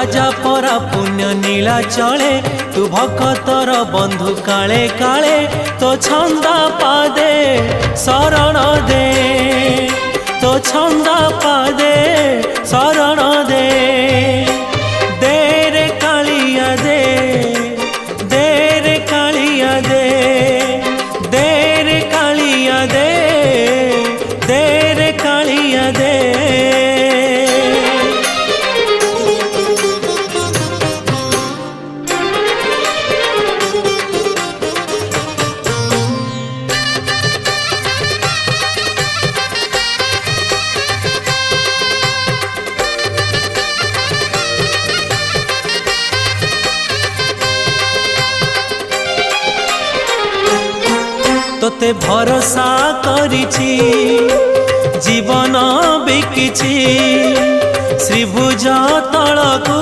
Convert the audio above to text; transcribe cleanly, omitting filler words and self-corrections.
राजा परा पुण्य नीला चले तू भक्तर बंधु काले काले तो छंदा पादे शरण दे तो छंदा पादे शरण दे दे रे कालिया दे रे कालिया दे रे कालिया दे रे कालिया दे। तोते भरोसा करिछि जीवन बिकिछि श्रीभुज तलकु।